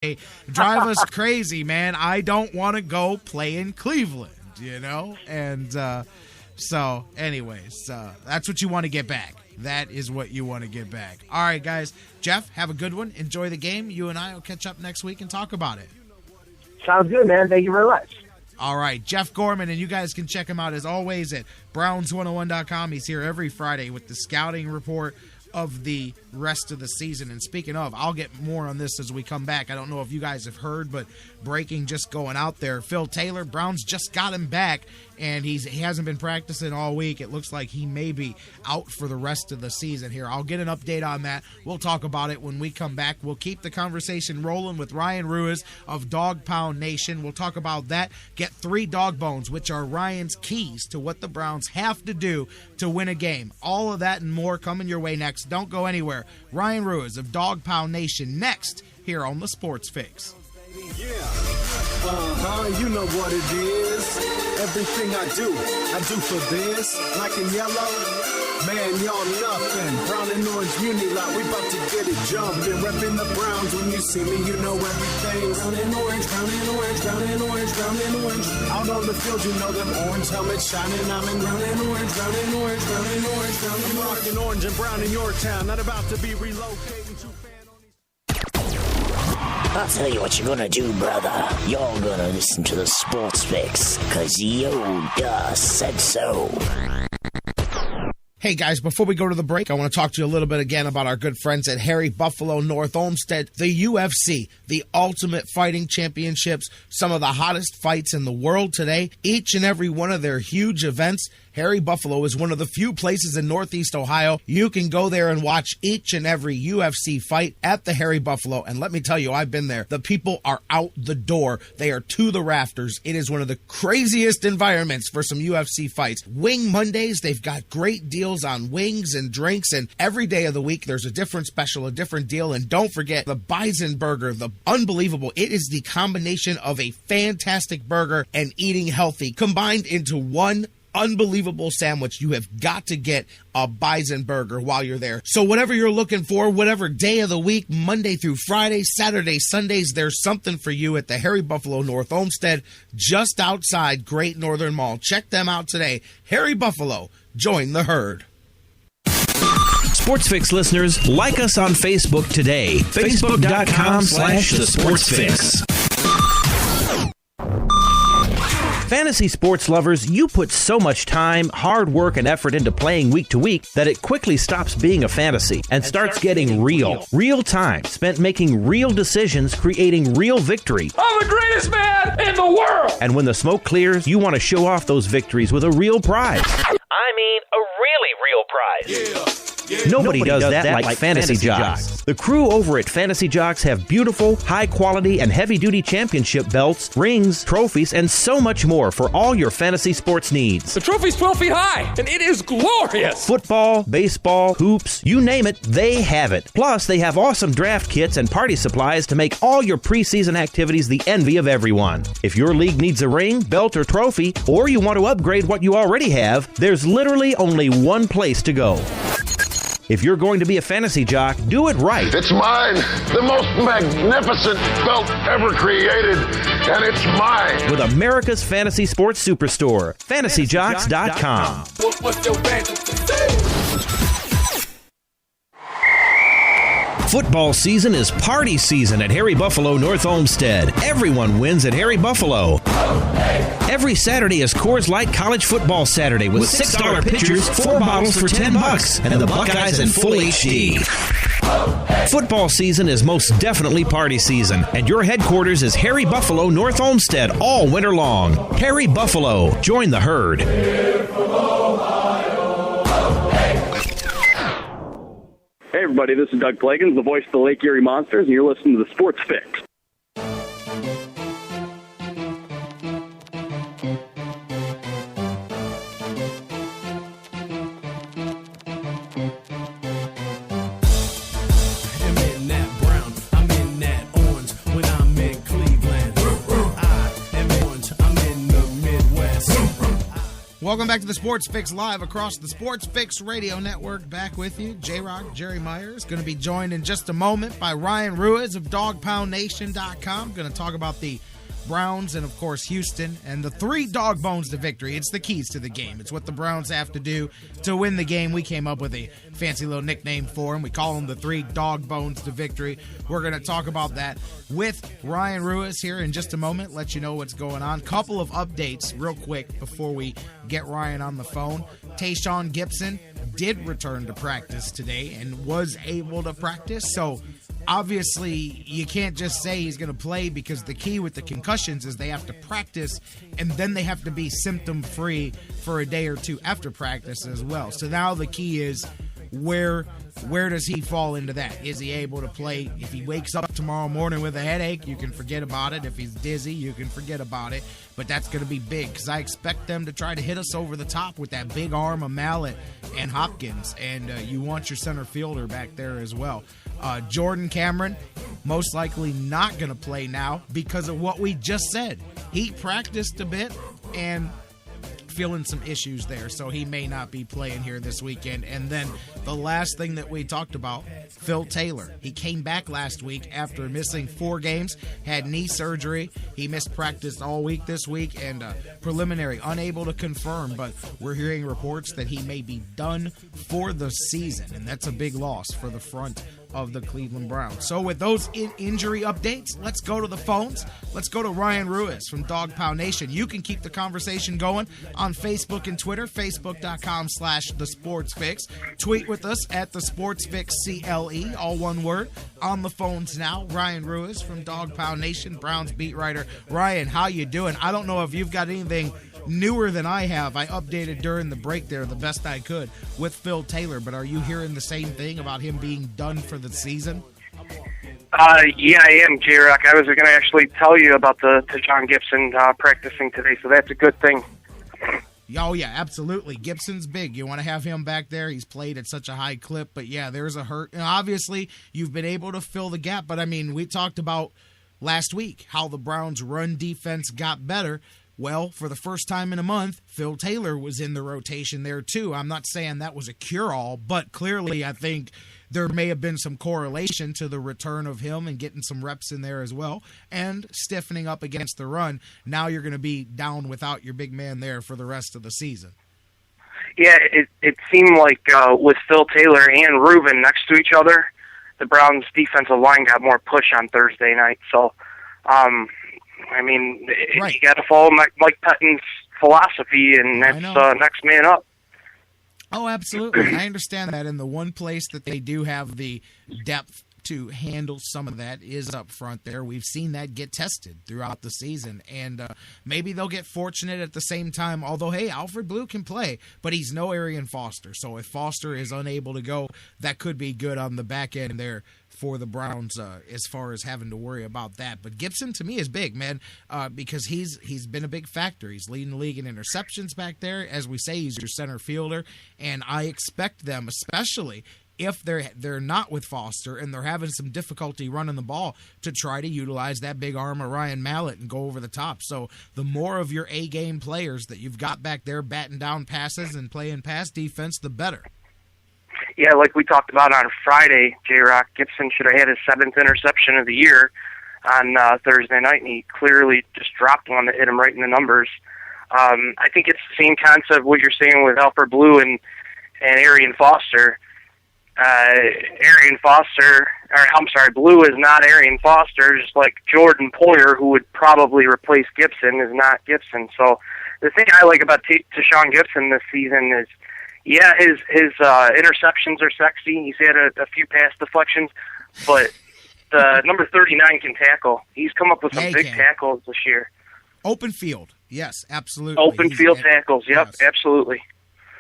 drive us crazy, man. I don't want to go play in Cleveland, And so, anyways, that's what you want to get back. That is what you want to get back. All right, guys. Jeff, have a good one. Enjoy the game. You and I will catch up next week and talk about it. Sounds good, man. Thank you very much. All right, Jeff Gorman, and you guys can check him out as always at Browns101.com. He's here every Friday with the scouting report of the rest of the season. And speaking of, I'll get more on this as we come back. I don't know if you guys have heard, but breaking just going out there. Phil Taylor, Browns just got him back, and he hasn't been practicing all week. It looks like he may be out for the rest of the season here. I'll get an update on that. We'll talk about it when we come back. We'll keep the conversation rolling with Ryan Ruiz of Dog Pound Nation. We'll talk about that. Get 3 dog bones, which are Ryan's keys to what the Browns have to do to win a game. All of that and more coming your way next. Don't go anywhere. Ryan Ruiz of Dog Pound Nation next here on the Sports Fix. Yeah, you know what it is. Everything I do for this. Black and yellow, man, y'all nothing. Brown and orange Unilot, we about to get it jumping. Repping the Browns, when you see me, you know everything. Brown and orange, brown and orange, brown and orange, brown and orange. Out on the field, you know them orange helmets shining. I'm in brown and orange, brown and orange, brown and orange, brown and orange. I'm rocking orange and brown in your town, not about to be relocating to I'll tell you what you're gonna do, brother. You're gonna listen to the Sports Fix, cause Yoda said so. Hey guys, before we go to the break, I want to talk to you a little bit again about our good friends at Harry Buffalo North Olmsted, the UFC, the Ultimate Fighting Championships, some of the hottest fights in the world today. Each and every one of their huge events, Harry Buffalo is one of the few places in Northeast Ohio you can go there and watch each and every UFC fight at the Harry Buffalo. And let me tell you, I've been there. The people are out the door. They are to the rafters. It is one of the craziest environments for some UFC fights. Wing Mondays, they've got great deals on wings and drinks, and every day of the week there's a different special, a different deal. And don't forget the Bison Burger, the unbelievable. It is the combination of a fantastic burger and eating healthy combined into one unbelievable sandwich. You have got to get a Bison Burger while you're there. So whatever you're looking for, whatever day of the week, Monday through Friday, Saturday, Sundays, there's something for you at the Harry Buffalo North Olmsted, just outside Great Northern Mall. Check them out today. Harry Buffalo, join the herd. Sports Fix listeners, like us on Facebook today. Facebook.com/The Sports Fix. Fantasy sports lovers, you put so much time, hard work, and effort into playing week to week that it quickly stops being a fantasy and starts getting real. Real time spent making real decisions, creating real victory. I'm the greatest man in the world! And when the smoke clears, you want to show off those victories with a real prize. I mean, a really real prize. Yeah. Nobody does that like Fantasy Jocks. The crew over at Fantasy Jocks have beautiful, high-quality, and heavy-duty championship belts, rings, trophies, and so much more for all your fantasy sports needs. The trophy's 12 feet high, and it is glorious! Football, baseball, hoops, you name it, they have it. Plus, they have awesome draft kits and party supplies to make all your preseason activities the envy of everyone. If your league needs a ring, belt, or trophy, or you want to upgrade what you already have, there's literally only one place to go. If you're going to be a fantasy jock, do it right. It's mine, the most magnificent belt ever created, and it's mine. With America's fantasy sports superstore, FantasyJocks.com. What's your fantasy? Football season is party season at Harry Buffalo North Olmsted. Everyone wins at Harry Buffalo. Every Saturday is Coors Light College Football Saturday with $6 pitchers, 4 bottles for $10, and the Buckeyes in full HD. Football season is most definitely party season, and your headquarters is Harry Buffalo North Olmsted all winter long. Harry Buffalo, join the herd. Hey everybody, this is Doug Plagans, the voice of the Lake Erie Monsters, and you're listening to the Sports Fix. Welcome back to the Sports Fix live across the Sports Fix Radio Network. Back with you, J-Rock, Jerry Myers. Going to be joined in just a moment by Ryan Ruiz of DogPoundNation.com. Going to talk about the Browns and, of course, Houston and the 3 dog bones to victory. It's the keys to the game. It's what the Browns have to do to win the game. We came up with a fancy little nickname for them. We call them the 3 dog bones to victory. We're going to talk about that with Ryan Ruiz here in just a moment. Let you know what's going on. Couple of updates real quick before we get Ryan on the phone. Tayshaun Gibson did return to practice today and was able to practice. So obviously, you can't just say he's going to play, because the key with the concussions is they have to practice and then they have to be symptom-free for a day or two after practice as well. So now the key is where does he fall into that? Is he able to play? If he wakes up tomorrow morning with a headache, you can forget about it. If he's dizzy, you can forget about it. But that's going to be big, because I expect them to try to hit us over the top with that big arm of Mallett and Hopkins. And you want your center fielder back there as well. Jordan Cameron, most likely not going to play now because of what we just said. He practiced a bit and feeling some issues there, so he may not be playing here this weekend. And then the last thing that we talked about, Phil Taylor. He came back last week after missing 4 games, had knee surgery. He missed practice all week this week, and preliminary, unable to confirm, but we're hearing reports that he may be done for the season, and that's a big loss for the front of the Cleveland Browns. So with those injury updates, let's go to the phones. Let's go to Ryan Ruiz from Dog Pound Nation. You can keep the conversation going on Facebook and Twitter, facebook.com/thesportsfix. Tweet with us at the SportsFix CLE, all one word. On the phones now, Ryan Ruiz from Dog Pound Nation, Browns beat writer. Ryan, how you doing? I don't know if you've got anything newer than I have. I updated during the break there the best I could with Phil Taylor, but are you hearing the same thing about him being done for the season? Yeah, I am, J-Rock. I was going to actually tell you about the Tayshaun Gibson practicing today, so that's a good thing. Oh, yeah, absolutely. Gibson's big. You want to have him back there. He's played at such a high clip, but yeah, there's a hurt. And obviously, you've been able to fill the gap, but I mean, we talked about last week how the Browns' run defense got better. Well, for the first time in a month, Phil Taylor was in the rotation there too. I'm not saying that was a cure-all, but clearly I think there may have been some correlation to the return of him and getting some reps in there as well and stiffening up against the run. Now you're going to be down without your big man there for the rest of the season. Yeah, it seemed like with Phil Taylor and Reuben next to each other, the Browns' defensive line got more push on Thursday night. So, I mean, right. You got to follow Mike Pettine's philosophy, and that's next man up. Oh, absolutely. I understand that. And the one place that they do have the depth to handle some of that is up front there. We've seen that get tested throughout the season, and maybe they'll get fortunate at the same time. Although, hey, Alfred Blue can play, but he's no Arian Foster. So if Foster is unable to go, that could be good on the back end there for the Browns as far as having to worry about that. But Gibson, to me, is big, man, because he's been a big factor. He's leading the league in interceptions back there. As we say, he's your center fielder, and I expect them, especially if they're not with Foster and they're having some difficulty running the ball, to try to utilize that big arm of Ryan Mallett and go over the top. So the more of your A-game players that you've got back there batting down passes and playing pass defense, the better. Yeah, like we talked about on Friday, J-Rock, Gibson should have had his 7th interception of the year on Thursday night, and he clearly just dropped one that hit him right in the numbers. I think it's the same concept what you're saying with Alfred Blue and Arian Foster. Blue is not Arian Foster, just like Jordan Poyer, who would probably replace Gibson, is not Gibson. So the thing I like about Tayshaun Gibson this season is, yeah, his interceptions are sexy. He's had a few pass deflections, but the number 39 can tackle. He's come up with some big tackles this year. Open field, yes, absolutely. Open field tackles, yep, yes. Absolutely.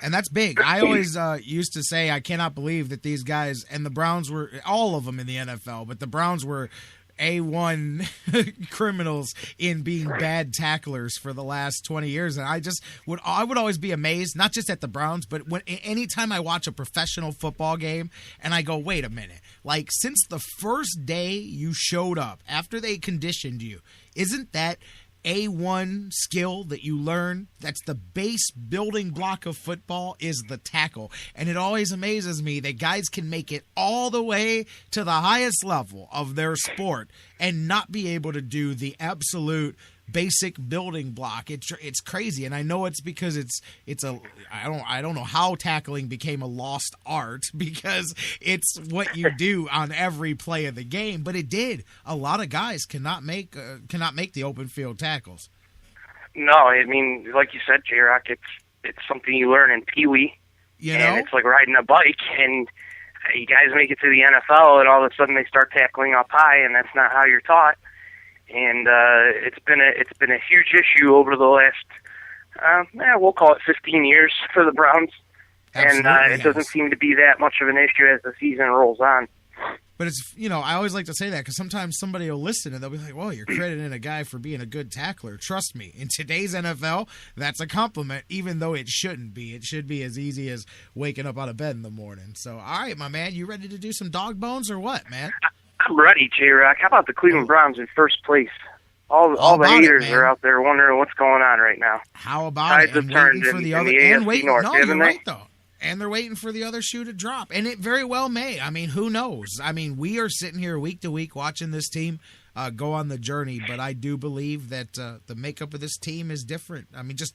And that's big. I always used to say I cannot believe that these guys, and the Browns were, all of them in the NFL, but the Browns were A1 criminals in being bad tacklers for the last 20 years. And I would always be amazed, not just at the Browns, but anytime I watch a professional football game and I go, wait a minute, like since the first day you showed up, after they conditioned you, isn't that A1 skill that you learn, that's the base building block of football, is the tackle. And it always amazes me that guys can make it all the way to the highest level of their sport and not be able to do the absolute basic building block. It's crazy, and I know it's because I don't know how tackling became a lost art, because it's what you do on every play of the game, but it did. A lot of guys cannot make the open field tackles. No, I mean, like you said, J-Rock, it's something you learn in Pee Wee. And it's like riding a bike, and you guys make it to the NFL, and all of a sudden they start tackling up high, and that's not how you're taught. And it's been a huge issue over the last, we'll call it 15 years for the Browns. Absolutely, and it doesn't seem to be that much of an issue as the season rolls on. But it's, I always like to say that because sometimes somebody will listen and they'll be like, well, you're crediting a guy for being a good tackler. Trust me, in today's NFL, that's a compliment, even though it shouldn't be. It should be as easy as waking up out of bed in the morning. So, all right, my man, you ready to do some dog bones or what, man? I'm ready, J-Rock. How about the Cleveland Browns in first place? All the haters are out there wondering what's going on right now. How about Tides it? have turned in the AFC North, haven't they? Though. And they're waiting for the other shoe to drop. And it very well may. I mean, who knows? I mean, we are sitting here week to week watching this team go on the journey. But I do believe that the makeup of this team is different. I mean, just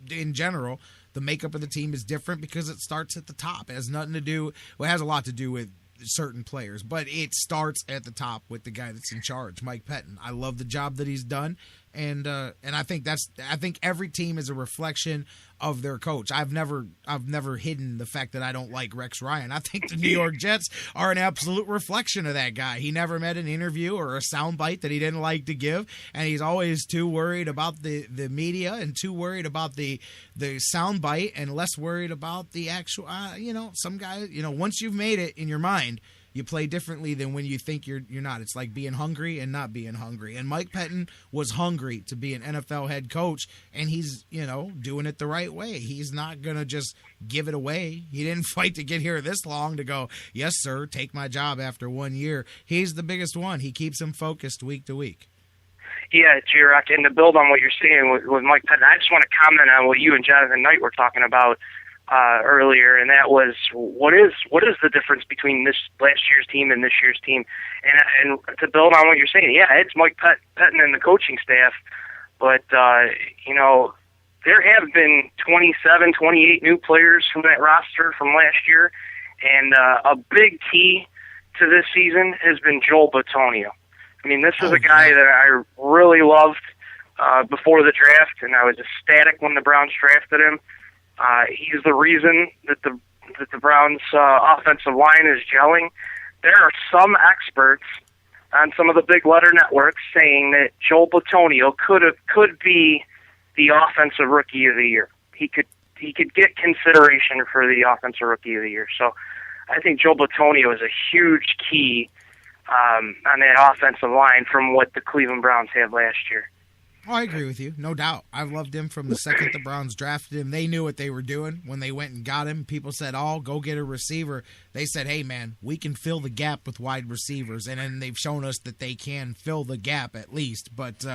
in general, the makeup of the team is different because it starts at the top. It has nothing to do – well, it has a lot to do with certain players. But it starts at the top with the guy that's in charge, Mike Pettin. I love the job that he's done. And I think every team is a reflection of their coach. I've never hidden the fact that I don't like Rex Ryan. I think the New York Jets are an absolute reflection of that guy. He never met an interview or a soundbite that he didn't like to give, and he's always too worried about the media and too worried about the soundbite and less worried about the actual. Some guys. Once you've made it in your mind, you play differently than when you think you're not. It's like being hungry and not being hungry. And Mike Pettin was hungry to be an NFL head coach, and he's, doing it the right way. He's not going to just give it away. He didn't fight to get here this long to go, yes, sir, take my job after 1 year. He's the biggest one. He keeps him focused week to week. Yeah, J-Rock, and to build on what you're saying with Mike Pettin, I just want to comment on what you and Jonathan Knight were talking about earlier, and that was what is the difference between this last year's team and this year's team? And to build on what you're saying, yeah, it's Mike Pettin and the coaching staff, but there have been 27, 28 new players from that roster from last year, and a big key to this season has been Joel Bitonio. I mean, this is a guy that I really loved before the draft, and I was ecstatic when the Browns drafted him. He's the reason that the Browns' offensive line is gelling. There are some experts on some of the big letter networks saying that Joel Bitonio could be the offensive rookie of the year. He could get consideration for the offensive rookie of the year. So I think Joel Bitonio is a huge key on that offensive line from what the Cleveland Browns had last year. Oh, I agree with you, no doubt. I've loved him from the second the Browns drafted him. They knew what they were doing when they went and got him. People said, go get a receiver. They said, hey, man, we can fill the gap with wide receivers. And then they've shown us that they can fill the gap at least. But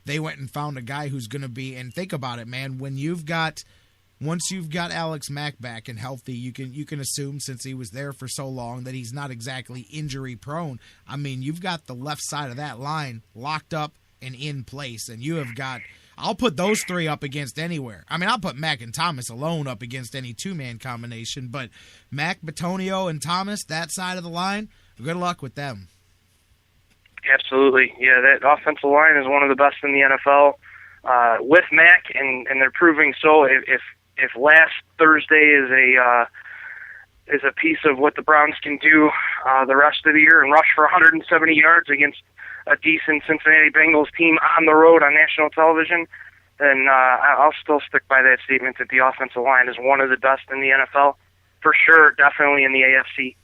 they went and found a guy who's going to be – and think about it, man. Once you've got Alex Mack back and healthy, you can assume, since he was there for so long, that he's not exactly injury prone. I mean, you've got the left side of that line locked up and in place, and you have got – I'll put those three up against anywhere. I mean, I'll put Mack and Thomas alone up against any two-man combination, but Mack, Bitonio, and Thomas, that side of the line, good luck with them. Absolutely. Yeah, that offensive line is one of the best in the NFL with Mack, and they're proving so. If last Thursday is a piece of what the Browns can do the rest of the year and rush for 170 yards against a decent Cincinnati Bengals team on the road on national television, then I'll still stick by that statement that the offensive line is one of the best in the NFL, for sure, definitely in the AFC.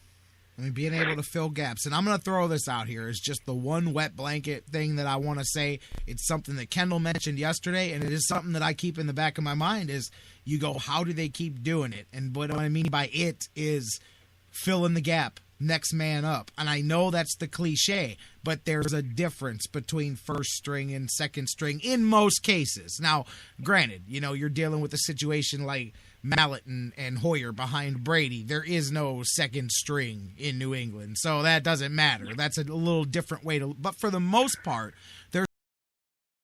I mean, being able to fill gaps. And I'm going to throw this out here as just the one wet blanket thing that I want to say. It's something that Kendall mentioned yesterday, and it is something that I keep in the back of my mind is you go, how do they keep doing it? And what I mean by it is fill in the gap. next man up. And I know that's the cliche, but there's a difference between first string and second string in most cases. Now, granted, you're dealing with a situation like Mallett and Hoyer behind Brady. There is no second string in New England, so that doesn't matter. That's a little different way to. But for the most part, there's